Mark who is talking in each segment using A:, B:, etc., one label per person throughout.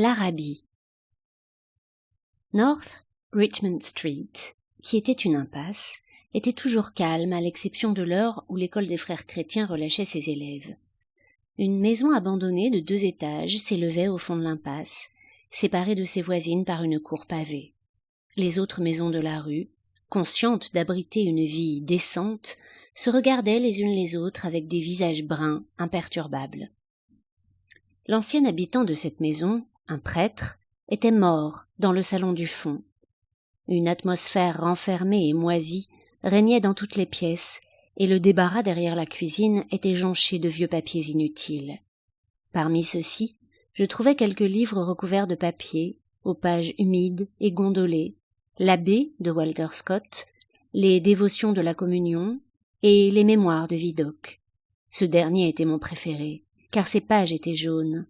A: L'Arabie. North Richmond Street, qui était une impasse, était toujours calme à l'exception de l'heure où l'école des frères chrétiens relâchait ses élèves. Une maison abandonnée de 2 étages s'élevait au fond de l'impasse, séparée de ses voisines par une cour pavée. Les autres maisons de la rue, conscientes d'abriter une vie décente, se regardaient les unes les autres avec des visages bruns, imperturbables. L'ancien habitant de cette maison, un prêtre, était mort dans le salon du fond. Une atmosphère renfermée et moisie régnait dans toutes les pièces, et le débarras derrière la cuisine était jonché de vieux papiers inutiles. Parmi ceux-ci, je trouvais quelques livres recouverts de papier, aux pages humides et gondolées, l'Abbé de Walter Scott, les Dévotions de la Communion et les Mémoires de Vidocq. Ce dernier était mon préféré, car ses pages étaient jaunes.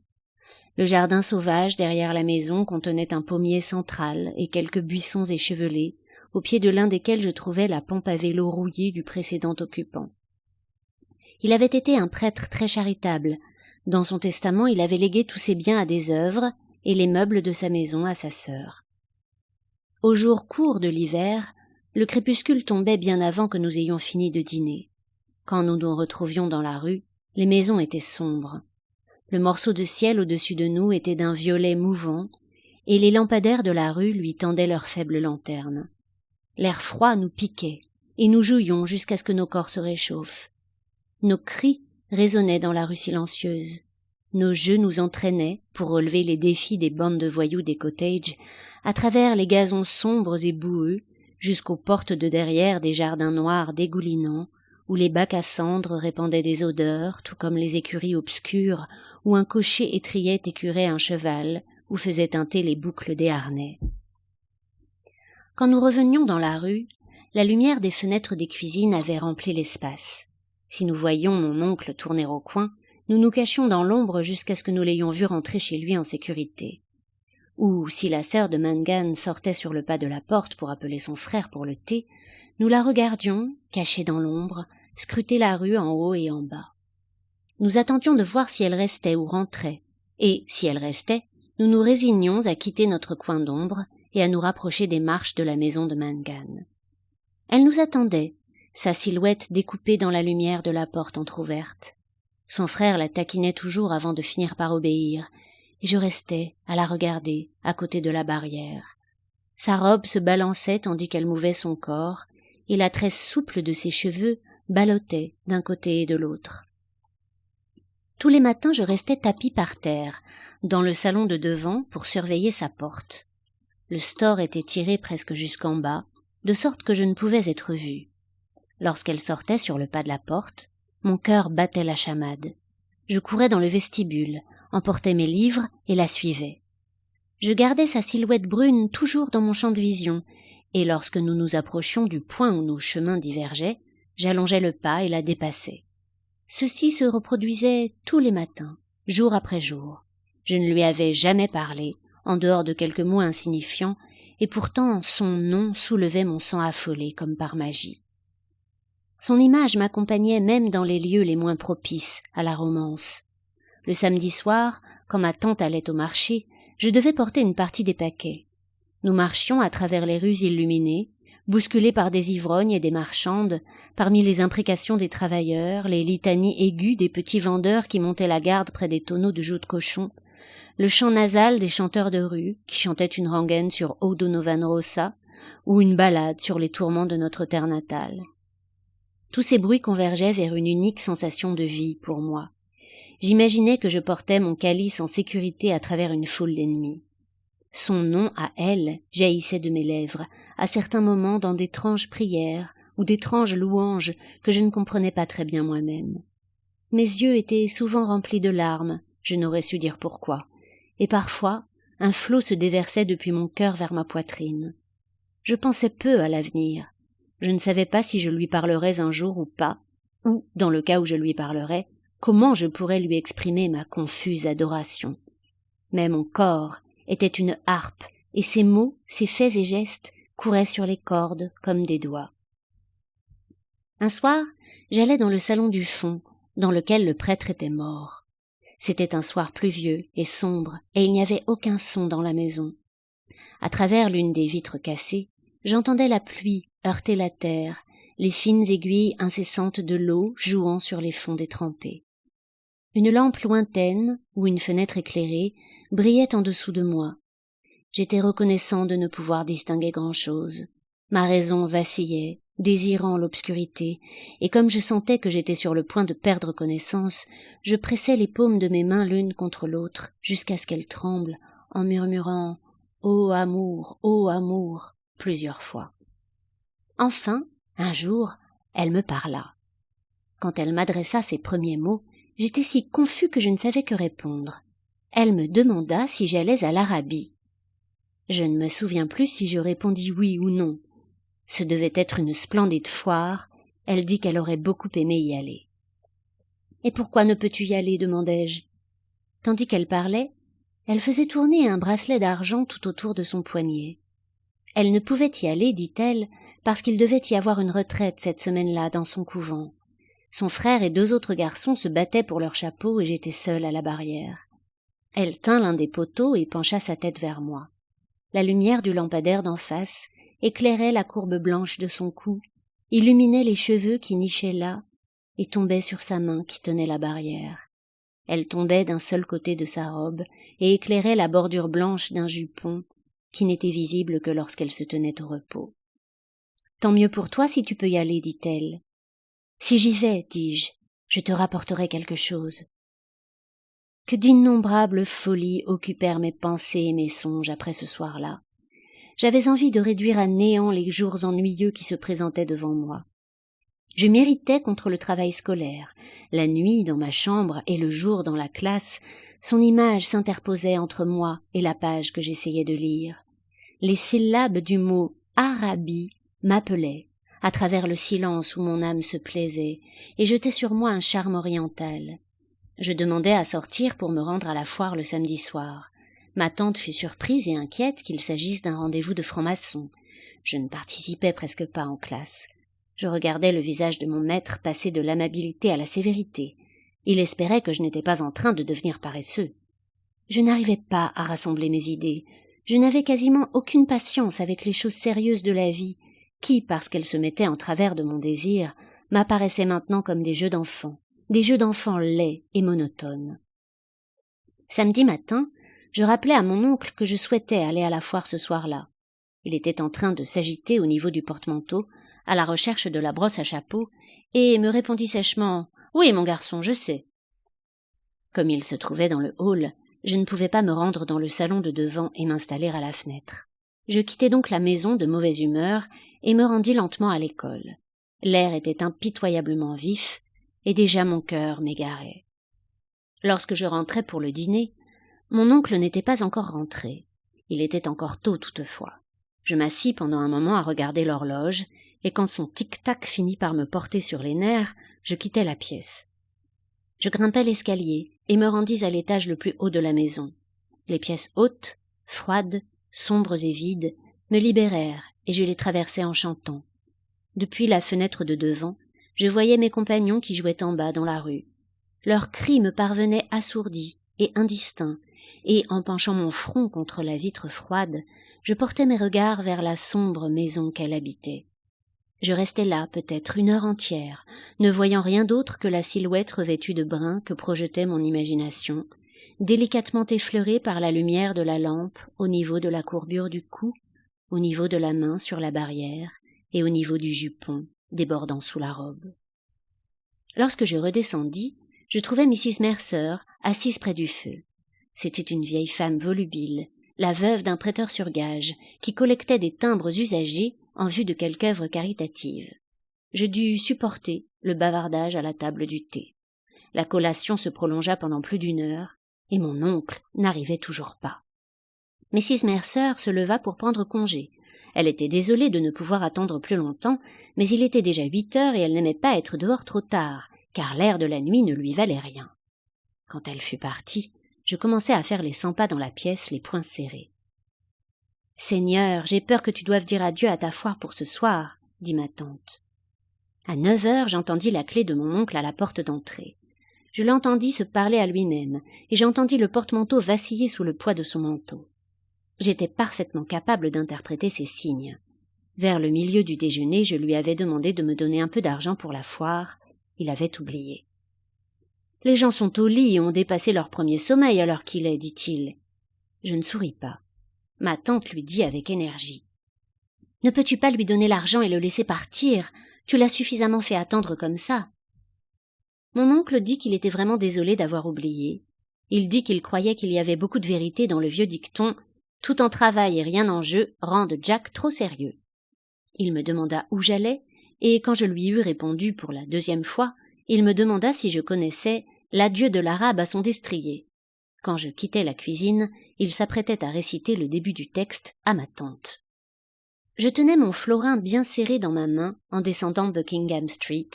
A: Le jardin sauvage derrière la maison contenait un pommier central et quelques buissons échevelés, au pied de l'un desquels je trouvais la pompe à vélo rouillée du précédent occupant. Il avait été un prêtre très charitable. Dans son testament, il avait légué tous ses biens à des œuvres et les meubles de sa maison à sa sœur. Au jour court de l'hiver, le crépuscule tombait bien avant que nous ayons fini de dîner. Quand nous nous retrouvions dans la rue, les maisons étaient sombres. Le morceau de ciel au-dessus de nous était d'un violet mouvant, et les lampadaires de la rue lui tendaient leurs faibles lanternes. L'air froid nous piquait, et nous jouions jusqu'à ce que nos corps se réchauffent. Nos cris résonnaient dans la rue silencieuse. Nos jeux nous entraînaient, pour relever les défis des bandes de voyous des cottages, à travers les gazons sombres et boueux, jusqu'aux portes de derrière des jardins noirs dégoulinants, où les bacs à cendres répandaient des odeurs, tout comme les écuries obscures, où un cocher étriait et curait un cheval, ou faisait teinter les boucles des harnais. Quand nous revenions dans la rue, la lumière des fenêtres des cuisines avait rempli l'espace. Si nous voyions mon oncle tourner au coin, nous nous cachions dans l'ombre jusqu'à ce que nous l'ayons vu rentrer chez lui en sécurité. Ou, si la sœur de Mangan sortait sur le pas de la porte pour appeler son frère pour le thé, nous la regardions, cachée dans l'ombre, scruter la rue en haut et en bas. Nous attendions de voir si elle restait ou rentrait, et, si elle restait, nous nous résignions à quitter notre coin d'ombre et à nous rapprocher des marches de la maison de Mangan. Elle nous attendait, sa silhouette découpée dans la lumière de la porte entr'ouverte. Son frère la taquinait toujours avant de finir par obéir, et je restais à la regarder à côté de la barrière. Sa robe se balançait tandis qu'elle mouvait son corps, et la tresse souple de ses cheveux ballottait d'un côté et de l'autre. Tous les matins, je restais tapis par terre, dans le salon de devant, pour surveiller sa porte. Le store était tiré presque jusqu'en bas, de sorte que je ne pouvais être vue. Lorsqu'elle sortait sur le pas de la porte, mon cœur battait la chamade. Je courais dans le vestibule, emportais mes livres et la suivais. Je gardais sa silhouette brune toujours dans mon champ de vision, et lorsque nous nous approchions du point où nos chemins divergeaient, j'allongeais le pas et la dépassais. Ceci se reproduisait tous les matins, jour après jour. Je ne lui avais jamais parlé, en dehors de quelques mots insignifiants, et pourtant son nom soulevait mon sang affolé comme par magie. Son image m'accompagnait même dans les lieux les moins propices à la romance. Le samedi soir, quand ma tante allait au marché, je devais porter une partie des paquets. Nous marchions à travers les rues illuminées, bousculés par des ivrognes et des marchandes, parmi les imprécations des travailleurs, les litanies aiguës des petits vendeurs qui montaient la garde près des tonneaux de joues de cochon, le chant nasal des chanteurs de rue qui chantaient une rengaine sur O Donovan Rossa ou une ballade sur les tourments de notre terre natale. Tous ces bruits convergeaient vers une unique sensation de vie pour moi. J'imaginais que je portais mon calice en sécurité à travers une foule d'ennemis. Son nom à elle jaillissait de mes lèvres, à certains moments dans d'étranges prières ou d'étranges louanges que je ne comprenais pas très bien moi-même. Mes yeux étaient souvent remplis de larmes, je n'aurais su dire pourquoi, et parfois un flot se déversait depuis mon cœur vers ma poitrine. Je pensais peu à l'avenir. Je ne savais pas si je lui parlerais un jour ou pas, ou, dans le cas où je lui parlerais, comment je pourrais lui exprimer ma confuse adoration. Mais mon corps était une harpe, et ses mots, ses faits et gestes couraient sur les cordes comme des doigts. Un soir, j'allais dans le salon du fond, dans lequel le prêtre était mort. C'était un soir pluvieux et sombre, et il n'y avait aucun son dans la maison. À travers l'une des vitres cassées, j'entendais la pluie heurter la terre, les fines aiguilles incessantes de l'eau jouant sur les fonds détrempés. Une lampe lointaine, ou une fenêtre éclairée, brillait en dessous de moi. J'étais reconnaissant de ne pouvoir distinguer grand-chose. Ma raison vacillait, désirant l'obscurité, et comme je sentais que j'étais sur le point de perdre connaissance, je pressais les paumes de mes mains l'une contre l'autre, jusqu'à ce qu'elles tremblent, en murmurant « Ô amour !» plusieurs fois. Enfin, un jour, elle me parla. Quand elle m'adressa ces premiers mots, j'étais si confus que je ne savais que répondre. Elle me demanda si j'allais à l'Arabie. Je ne me souviens plus si je répondis oui ou non. Ce devait être une splendide foire. Elle dit qu'elle aurait beaucoup aimé y aller. « Et pourquoi ne peux-tu y aller ?» demandai-je. Tandis qu'elle parlait, elle faisait tourner un bracelet d'argent tout autour de son poignet. Elle ne pouvait y aller, dit-elle, parce qu'il devait y avoir une retraite cette semaine-là dans son couvent. Son frère et 2 autres garçons se battaient pour leur chapeau et j'étais seule à la barrière. Elle tint l'un des poteaux et pencha sa tête vers moi. La lumière du lampadaire d'en face éclairait la courbe blanche de son cou, illuminait les cheveux qui nichaient là et tombait sur sa main qui tenait la barrière. Elle tombait d'un seul côté de sa robe et éclairait la bordure blanche d'un jupon qui n'était visible que lorsqu'elle se tenait au repos. « Tant mieux pour toi si tu peux y aller, dit-elle. »« Si j'y vais, dis-je, je te rapporterai quelque chose. » Que d'innombrables folies occupèrent mes pensées et mes songes après ce soir-là. J'avais envie de réduire à néant les jours ennuyeux qui se présentaient devant moi. Je m'irritais contre le travail scolaire. La nuit dans ma chambre et le jour dans la classe, son image s'interposait entre moi et la page que j'essayais de lire. Les syllabes du mot « Arabie » m'appelaient, à travers le silence où mon âme se plaisait, et jetaient sur moi un charme oriental. Je demandais à sortir pour me rendre à la foire le samedi soir. Ma tante fut surprise et inquiète qu'il s'agisse d'un rendez-vous de francs-maçons. Je ne participais presque pas en classe. Je regardais le visage de mon maître passer de l'amabilité à la sévérité. Il espérait que je n'étais pas en train de devenir paresseux. Je n'arrivais pas à rassembler mes idées. Je n'avais quasiment aucune patience avec les choses sérieuses de la vie, qui, parce qu'elles se mettaient en travers de mon désir, m'apparaissaient maintenant comme des jeux d'enfants laids et monotones. Samedi matin, je rappelai à mon oncle que je souhaitais aller à la foire ce soir-là. Il était en train de s'agiter au niveau du porte-manteau, à la recherche de la brosse à chapeau, et me répondit sèchement « Oui, mon garçon, je sais. » Comme il se trouvait dans le hall, je ne pouvais pas me rendre dans le salon de devant et m'installer à la fenêtre. Je quittai donc la maison de mauvaise humeur et me rendis lentement à l'école. L'air était impitoyablement vif, et déjà mon cœur m'égarait. Lorsque je rentrai pour le dîner, mon oncle n'était pas encore rentré. Il était encore tôt toutefois. Je m'assis pendant un moment à regarder l'horloge, et quand son tic-tac finit par me porter sur les nerfs, je quittai la pièce. Je grimpai l'escalier et me rendis à l'étage le plus haut de la maison. Les pièces hautes, froides, sombres et vides, me libérèrent et je les traversai en chantant. Depuis la fenêtre de devant, je voyais mes compagnons qui jouaient en bas dans la rue. Leurs cris me parvenaient assourdis et indistincts, et en penchant mon front contre la vitre froide, je portais mes regards vers la sombre maison qu'elle habitait. Je restai là peut-être 1 heure entière, ne voyant rien d'autre que la silhouette revêtue de brun que projetait mon imagination, délicatement effleurée par la lumière de la lampe au niveau de la courbure du cou, au niveau de la main sur la barrière et au niveau du jupon débordant sous la robe. Lorsque je redescendis, je trouvai Mrs. Mercer assise près du feu. C'était une vieille femme volubile, la veuve d'un prêteur sur gage, qui collectait des timbres usagés en vue de quelque œuvre caritative. Je dus supporter le bavardage à la table du thé. La collation se prolongea pendant plus d'1 heure, et mon oncle n'arrivait toujours pas. Mrs. Mercer se leva pour prendre congé. Elle était désolée de ne pouvoir attendre plus longtemps, mais il était déjà 8 heures et elle n'aimait pas être dehors trop tard, car l'air de la nuit ne lui valait rien. Quand elle fut partie, je commençai à faire les 100 pas dans la pièce, les poings serrés. « Seigneur, j'ai peur que tu doives dire adieu à ta foire pour ce soir, » dit ma tante. À 9 heures, j'entendis la clé de mon oncle à la porte d'entrée. Je l'entendis se parler à lui-même, et j'entendis le porte-manteau vaciller sous le poids de son manteau. J'étais parfaitement capable d'interpréter ces signes. Vers le milieu du déjeuner, je lui avais demandé de me donner un peu d'argent pour la foire. Il avait oublié. « Les gens sont au lit et ont dépassé leur premier sommeil alors qu'il est, dit-il. » Je ne souris pas. Ma tante lui dit avec énergie. « Ne peux-tu pas lui donner l'argent et le laisser partir? Tu l'as suffisamment fait attendre comme ça. » Mon oncle dit qu'il était vraiment désolé d'avoir oublié. Il dit qu'il croyait qu'il y avait beaucoup de vérité dans le vieux dicton « Tout en travail et rien en jeu rendent Jack trop sérieux ». Il me demanda où j'allais, et quand je lui eus répondu pour la deuxième fois, il me demanda si je connaissais l'adieu de l'arabe à son destrier. Quand je quittais la cuisine, il s'apprêtait à réciter le début du texte à ma tante. Je tenais mon florin bien serré dans ma main en descendant Buckingham Street,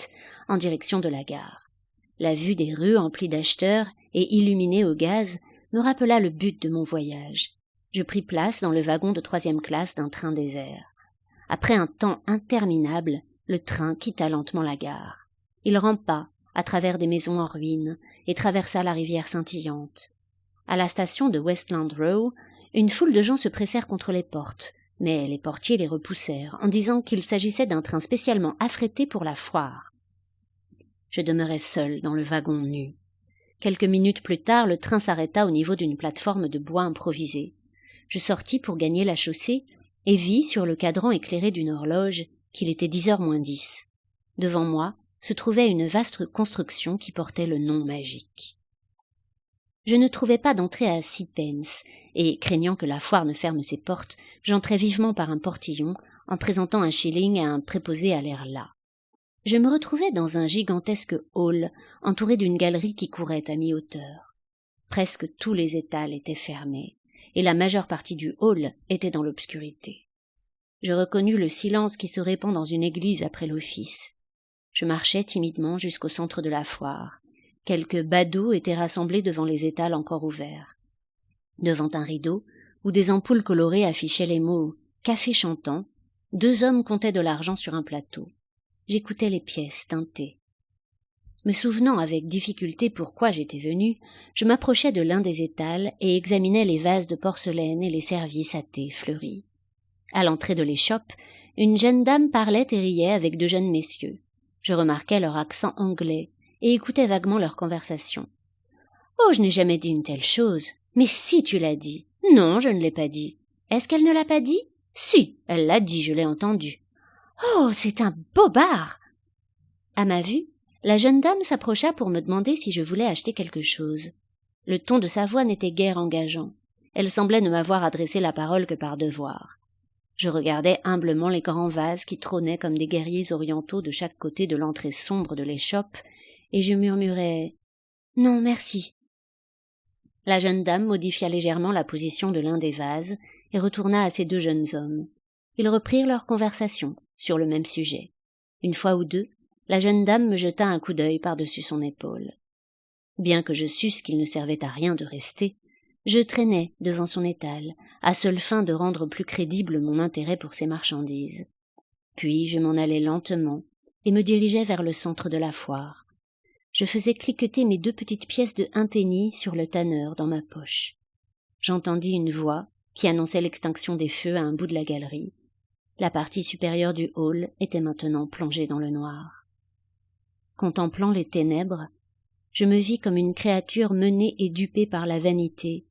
A: en direction de la gare. La vue des rues emplies d'acheteurs et illuminées au gaz me rappela le but de mon voyage. Je pris place dans le wagon de 3e classe d'un train désert. Après un temps interminable, le train quitta lentement la gare. Il rampa à travers des maisons en ruine et traversa la rivière scintillante. À la station de Westland Row, une foule de gens se pressèrent contre les portes, mais les portiers les repoussèrent en disant qu'il s'agissait d'un train spécialement affrété pour la foire. Je demeurai seul dans le wagon nu. Quelques minutes plus tard, le train s'arrêta au niveau d'une plateforme de bois improvisée. Je sortis pour gagner la chaussée et vis sur le cadran éclairé d'une horloge qu'il était 10h moins 10. Devant moi se trouvait une vaste construction qui portait le nom magique. Je ne trouvais pas d'entrée à 6 pence, et, craignant que la foire ne ferme ses portes, j'entrai vivement par un portillon en présentant un shilling à un préposé à l'air las. Je me retrouvais dans un gigantesque hall entouré d'une galerie qui courait à mi-hauteur. Presque tous les étals étaient fermés, et la majeure partie du hall était dans l'obscurité. Je reconnus le silence qui se répand dans une église après l'office. Je marchais timidement jusqu'au centre de la foire. Quelques badauds étaient rassemblés devant les étals encore ouverts. Devant un rideau, où des ampoules colorées affichaient les mots « Café chantant », 2 hommes comptaient de l'argent sur un plateau. J'écoutais les pièces teintées. Me souvenant avec difficulté pourquoi j'étais venu, je m'approchais de l'un des étals et examinais les vases de porcelaine et les services à thé fleuris. À l'entrée de l'échoppe, une jeune dame parlait et riait avec 2 jeunes messieurs. Je remarquais leur accent anglais et écoutais vaguement leur conversation. « Oh, je n'ai jamais dit une telle chose. Mais si tu l'as dit. »« Non, je ne l'ai pas dit. »« Est-ce qu'elle ne l'a pas dit ?»« Si, elle l'a dit, je l'ai entendu. »« Oh, c'est un bobard !» À ma vue, la jeune dame s'approcha pour me demander si je voulais acheter quelque chose. Le ton de sa voix n'était guère engageant. Elle semblait ne m'avoir adressé la parole que par devoir. Je regardais humblement les grands vases qui trônaient comme des guerriers orientaux de chaque côté de l'entrée sombre de l'échoppe, et je murmurai « Non, merci ». La jeune dame modifia légèrement la position de l'un des vases et retourna à ses 2 jeunes hommes. Ils reprirent leur conversation sur le même sujet. Une fois ou deux, la jeune dame me jeta un coup d'œil par-dessus son épaule. Bien que je susse qu'il ne servait à rien de rester, je traînais devant son étal, à seule fin de rendre plus crédible mon intérêt pour ces marchandises. Puis je m'en allai lentement et me dirigeais vers le centre de la foire. Je faisais cliqueter mes 2 petites pièces de 1 penny sur le tanneur dans ma poche. J'entendis une voix qui annonçait l'extinction des feux à un bout de la galerie. La partie supérieure du hall était maintenant plongée dans le noir. Contemplant les ténèbres, je me vis comme une créature menée et dupée par la vanité,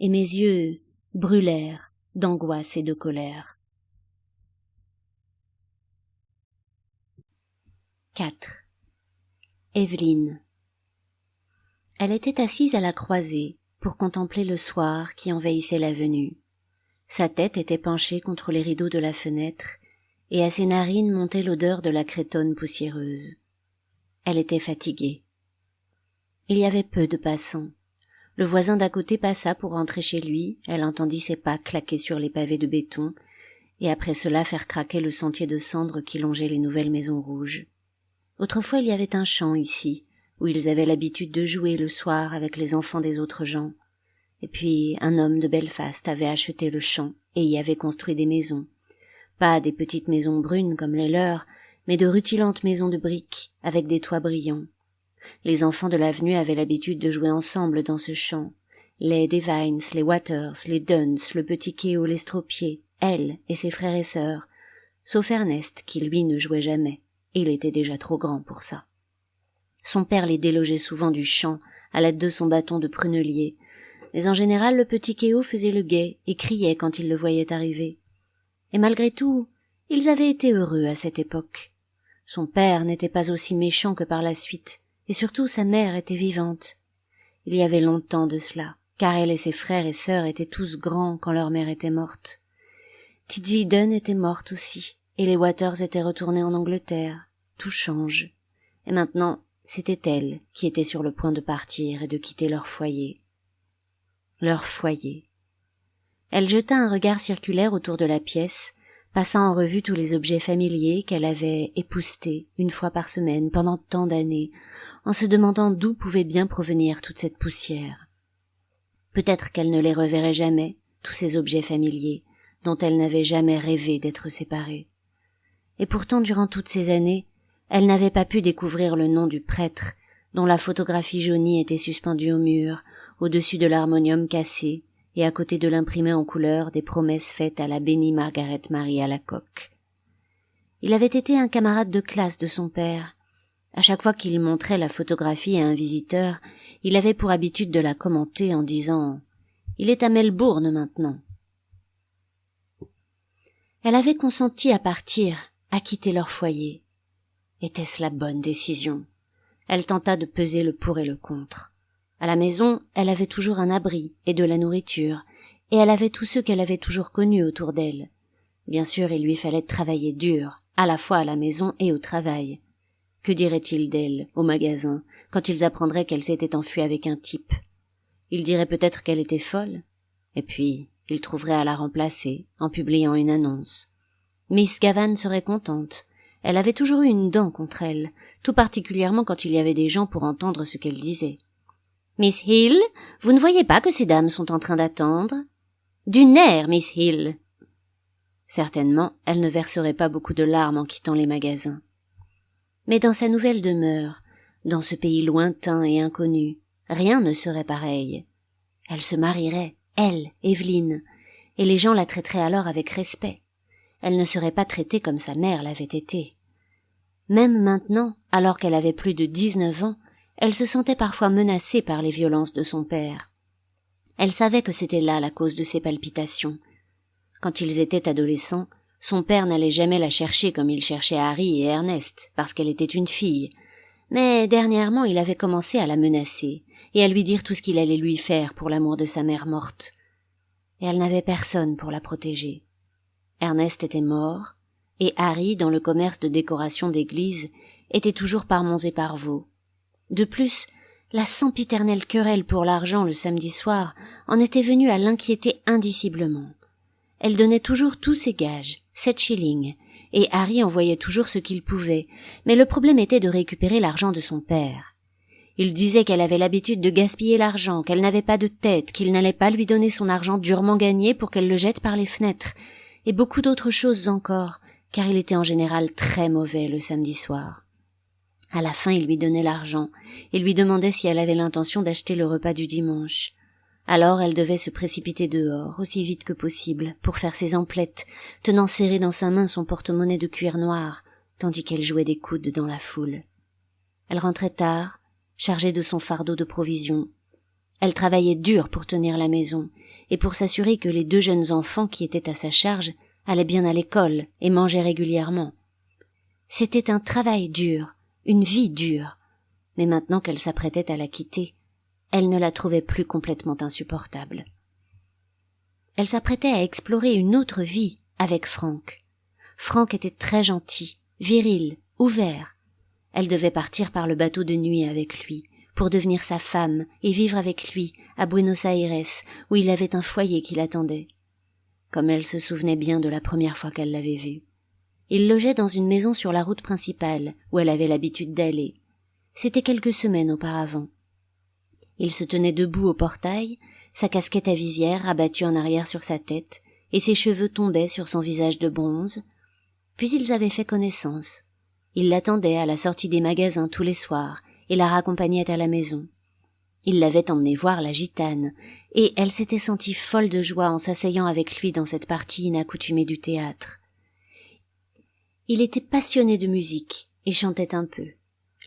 A: et mes yeux brûlèrent d'angoisse et de colère. 4. Evelyne. Elle était assise à la croisée pour contempler le soir qui envahissait l'avenue. Sa tête était penchée contre les rideaux de la fenêtre, et à ses narines montait l'odeur de la cretonne poussiéreuse. Elle était fatiguée. Il y avait peu de passants. Le voisin d'à côté passa pour rentrer chez lui, elle entendit ses pas claquer sur les pavés de béton, et après cela faire craquer le sentier de cendres qui longeait les nouvelles maisons rouges. Autrefois il y avait un champ ici, où ils avaient l'habitude de jouer le soir avec les enfants des autres gens. Et puis un homme de Belfast avait acheté le champ et y avait construit des maisons. Pas des petites maisons brunes comme les leurs, mais de rutilantes maisons de briques, avec des toits brillants. Les enfants de l'avenue avaient l'habitude de jouer ensemble dans ce champ. Les Devines, les Waters, les Duns, le petit Kéo l'Estropié, elle et ses frères et sœurs, sauf Ernest qui lui ne jouait jamais, il était déjà trop grand pour ça. Son père les délogeait souvent du champ à l'aide de son bâton de prunellier, mais en général le petit Kéo faisait le guet et criait quand il le voyait arriver. Et malgré tout, ils avaient été heureux à cette époque. Son père n'était pas aussi méchant que par la suite, et surtout sa mère était vivante. Il y avait longtemps de cela, car elle et ses frères et sœurs étaient tous grands quand leur mère était morte. Tiddy Dunn était morte aussi, et les Waters étaient retournés en Angleterre. Tout change. Et maintenant, c'était elle qui était sur le point de partir et de quitter leur foyer. Leur foyer. Elle jeta un regard circulaire autour de la pièce, passant en revue tous les objets familiers qu'elle avait époussetés une fois par semaine pendant tant d'années, en se demandant d'où pouvait bien provenir toute cette poussière. Peut-être qu'elle ne les reverrait jamais, tous ces objets familiers, dont elle n'avait jamais rêvé d'être séparée. Et pourtant, durant toutes ces années, elle n'avait pas pu découvrir le nom du prêtre, dont la photographie jaunie était suspendue au mur, au-dessus de l'harmonium cassé, et à côté de l'imprimé en couleur des promesses faites à la bénie Margaret Marie Alacoque. Il avait été un camarade de classe de son père. À chaque fois qu'il montrait la photographie à un visiteur, il avait pour habitude de la commenter en disant « Il est à Melbourne maintenant ». Elle avait consenti à partir, à quitter leur foyer. Était-ce la bonne décision? Elle tenta de peser le pour et le contre. À la maison, elle avait toujours un abri et de la nourriture, et elle avait tous ceux qu'elle avait toujours connus autour d'elle. Bien sûr, il lui fallait travailler dur, à la fois à la maison et au travail. Que diraient-ils d'elle, au magasin, quand ils apprendraient qu'elle s'était enfuie avec un type? Ils diraient peut-être qu'elle était folle, et puis ils trouveraient à la remplacer, en publiant une annonce. Miss Gavan serait contente. Elle avait toujours eu une dent contre elle, tout particulièrement quand il y avait des gens pour entendre ce qu'elle disait. « Miss Hill, vous ne voyez pas que ces dames sont en train d'attendre ?»« Du nerf, Miss Hill !» Certainement, elle ne verserait pas beaucoup de larmes en quittant les magasins. Mais dans sa nouvelle demeure, dans ce pays lointain et inconnu, rien ne serait pareil. Elle se marierait, elle, Evelyne, et les gens la traiteraient alors avec respect. Elle ne serait pas traitée comme sa mère l'avait été. Même maintenant, alors qu'elle avait plus de 19 ans, elle se sentait parfois menacée par les violences de son père. Elle savait que c'était là la cause de ses palpitations. Quand ils étaient adolescents, son père n'allait jamais la chercher comme il cherchait Harry et Ernest, parce qu'elle était une fille. Mais dernièrement, il avait commencé à la menacer et à lui dire tout ce qu'il allait lui faire pour l'amour de sa mère morte. Et elle n'avait personne pour la protéger. Ernest était mort, et Harry, dans le commerce de décoration d'église, était toujours par monts et par vaux. De plus, la sempiternelle querelle pour l'argent le samedi soir en était venue à l'inquiéter indiciblement. Elle donnait toujours tous ses gages, 7 shillings, et Harry envoyait toujours ce qu'il pouvait, mais le problème était de récupérer l'argent de son père. Il disait qu'elle avait l'habitude de gaspiller l'argent, qu'elle n'avait pas de tête, qu'il n'allait pas lui donner son argent durement gagné pour qu'elle le jette par les fenêtres, et beaucoup d'autres choses encore, car il était en général très mauvais le samedi soir. À la fin, il lui donnait l'argent et lui demandait si elle avait l'intention d'acheter le repas du dimanche. Alors elle devait se précipiter dehors, aussi vite que possible, pour faire ses emplettes, tenant serré dans sa main son porte-monnaie de cuir noir, tandis qu'elle jouait des coudes dans la foule. Elle rentrait tard, chargée de son fardeau de provisions. Elle travaillait dur pour tenir la maison, et pour s'assurer que les 2 jeunes enfants qui étaient à sa charge allaient bien à l'école et mangeaient régulièrement. C'était un travail dur, une vie dure, mais maintenant qu'elle s'apprêtait à la quitter, elle ne la trouvait plus complètement insupportable. Elle s'apprêtait à explorer une autre vie avec Frank. Frank était très gentil, viril, ouvert. Elle devait partir par le bateau de nuit avec lui, pour devenir sa femme et vivre avec lui à Buenos Aires, où il avait un foyer qui l'attendait. Comme elle se souvenait bien de la première fois qu'elle l'avait vu. Il logeait dans une maison sur la route principale, où elle avait l'habitude d'aller. C'était quelques semaines auparavant. Il se tenait debout au portail, sa casquette à visière rabattue en arrière sur sa tête, et ses cheveux tombaient sur son visage de bronze. Puis ils avaient fait connaissance. Il l'attendait à la sortie des magasins tous les soirs, et la raccompagnait à la maison. Il l'avait emmenée voir la gitane, et elle s'était sentie folle de joie en s'asseyant avec lui dans cette partie inaccoutumée du théâtre. Il était passionné de musique et chantait un peu.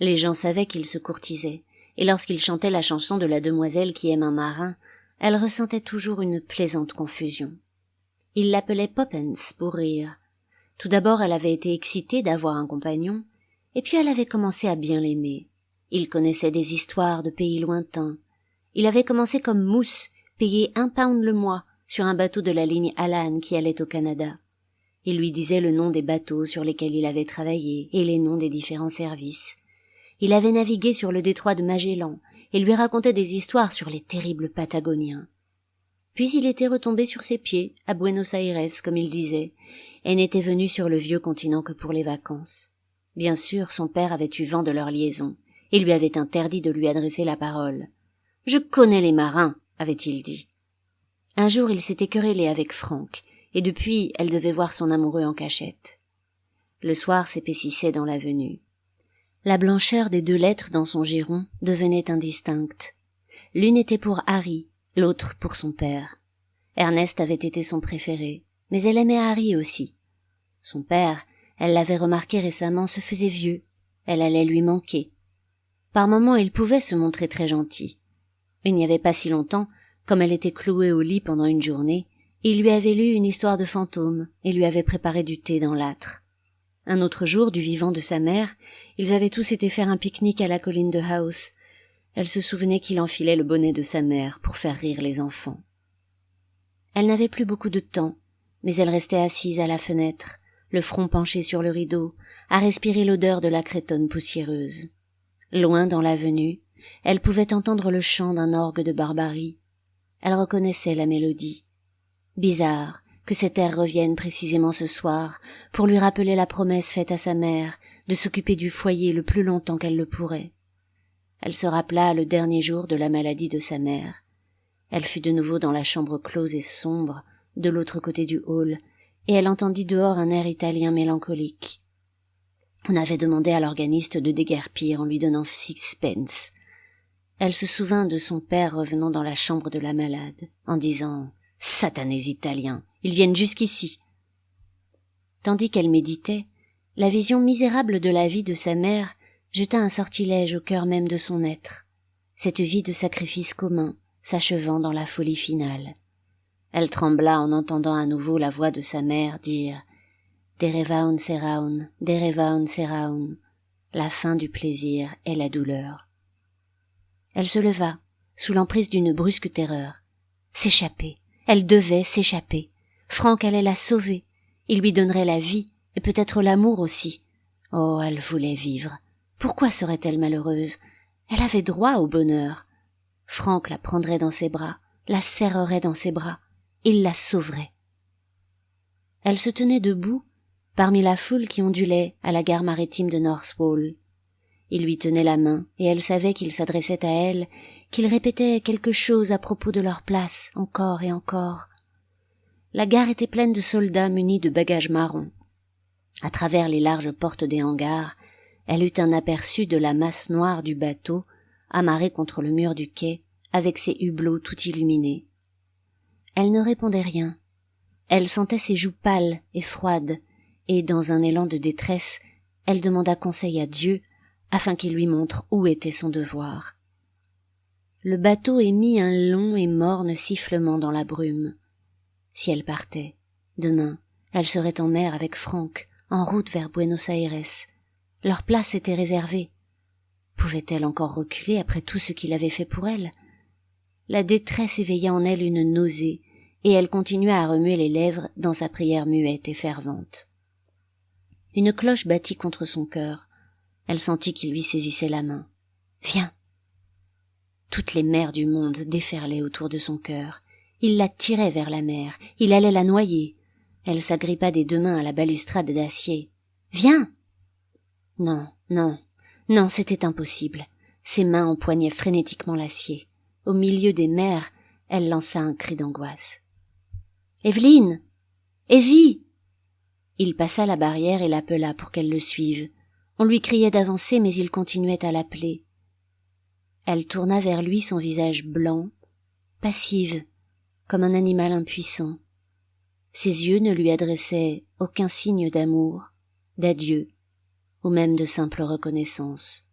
A: Les gens savaient qu'il se courtisait, et lorsqu'il chantait la chanson de la demoiselle qui aime un marin, elle ressentait toujours une plaisante confusion. Il l'appelait Poppens pour rire. Tout d'abord, elle avait été excitée d'avoir un compagnon, et puis elle avait commencé à bien l'aimer. Il connaissait des histoires de pays lointains. Il avait commencé comme mousse, payé 1 pound le mois, sur un bateau de la ligne Alan qui allait au Canada. Il lui disait le nom des bateaux sur lesquels il avait travaillé et les noms des différents services. Il avait navigué sur le détroit de Magellan et lui racontait des histoires sur les terribles Patagoniens. Puis il était retombé sur ses pieds, à Buenos Aires, comme il disait, et n'était venu sur le vieux continent que pour les vacances. Bien sûr, son père avait eu vent de leur liaison, et lui avait interdit de lui adresser la parole. « Je connais les marins », avait-il dit. Un jour, il s'était querellé avec Franck, et depuis, elle devait voir son amoureux en cachette. Le soir s'épaississait dans l'avenue. La blancheur des 2 lettres dans son giron devenait indistincte. L'une était pour Harry, l'autre pour son père. Ernest avait été son préféré, mais elle aimait Harry aussi. Son père, elle l'avait remarqué récemment, se faisait vieux. Elle allait lui manquer. Par moments, il pouvait se montrer très gentil. Il n'y avait pas si longtemps, comme elle était clouée au lit pendant une journée, il lui avait lu une histoire de fantôme et lui avait préparé du thé dans l'âtre. Un autre jour, du vivant de sa mère, ils avaient tous été faire un pique-nique à la colline de House. Elle se souvenait qu'il enfilait le bonnet de sa mère pour faire rire les enfants. Elle n'avait plus beaucoup de temps, mais elle restait assise à la fenêtre, le front penché sur le rideau, à respirer l'odeur de la cretonne poussiéreuse. Loin dans l'avenue, elle pouvait entendre le chant d'un orgue de Barbarie. Elle reconnaissait la mélodie. Bizarre que cet air revienne précisément ce soir pour lui rappeler la promesse faite à sa mère de s'occuper du foyer le plus longtemps qu'elle le pourrait. Elle se rappela le dernier jour de la maladie de sa mère. Elle fut de nouveau dans la chambre close et sombre, de l'autre côté du hall, et elle entendit dehors un air italien mélancolique. On avait demandé à l'organiste de déguerpir en lui donnant 6 pence. Elle se souvint de son père revenant dans la chambre de la malade, en disant « Satanés italiens, ils viennent jusqu'ici !» Tandis qu'elle méditait, la vision misérable de la vie de sa mère jeta un sortilège au cœur même de son être, cette vie de sacrifice commun, s'achevant dans la folie finale. Elle trembla en entendant à nouveau la voix de sa mère dire « Derevaun seraun, derevaun seraun », la fin du plaisir et la douleur. Elle se leva, sous l'emprise d'une brusque terreur. S'échapper, elle devait s'échapper. Franck allait la sauver, il lui donnerait la vie, et peut-être l'amour aussi. Oh, elle voulait vivre. Pourquoi serait-elle malheureuse? Elle avait droit au bonheur. Franck la prendrait dans ses bras, la serrerait dans ses bras, il la sauverait. Elle se tenait debout, parmi la foule qui ondulait à la gare maritime de Northwold. Il lui tenait la main, et elle savait qu'il s'adressait à elle, qu'il répétait quelque chose à propos de leur place, encore et encore. La gare était pleine de soldats munis de bagages marrons. À travers les larges portes des hangars, elle eut un aperçu de la masse noire du bateau, amarré contre le mur du quai, avec ses hublots tout illuminés. Elle ne répondait rien. Elle sentait ses joues pâles et froides, et dans un élan de détresse, elle demanda conseil à Dieu, afin qu'il lui montre où était son devoir. Le bateau émit un long et morne sifflement dans la brume. Si elle partait, demain, elle serait en mer avec Franck, en route vers Buenos Aires. Leur place était réservée. Pouvait-elle encore reculer après tout ce qu'il avait fait pour elle? La détresse éveilla en elle une nausée, et elle continua à remuer les lèvres dans sa prière muette et fervente. Une cloche battit contre son cœur. Elle sentit qu'il lui saisissait la main. « Viens !» Toutes les mers du monde déferlaient autour de son cœur. Il la tirait vers la mer. Il allait la noyer. Elle s'agrippa des 2 mains à la balustrade d'acier. « Viens !» Non, non, non, c'était impossible. Ses mains empoignaient frénétiquement l'acier. Au milieu des mers, elle lança un cri d'angoisse. « Evelyne! Evie !» Il passa la barrière et l'appela pour qu'elle le suive. On lui criait d'avancer, mais il continuait à l'appeler. Elle tourna vers lui son visage blanc, passive, comme un animal impuissant. Ses yeux ne lui adressaient aucun signe d'amour, d'adieu, ou même de simple reconnaissance.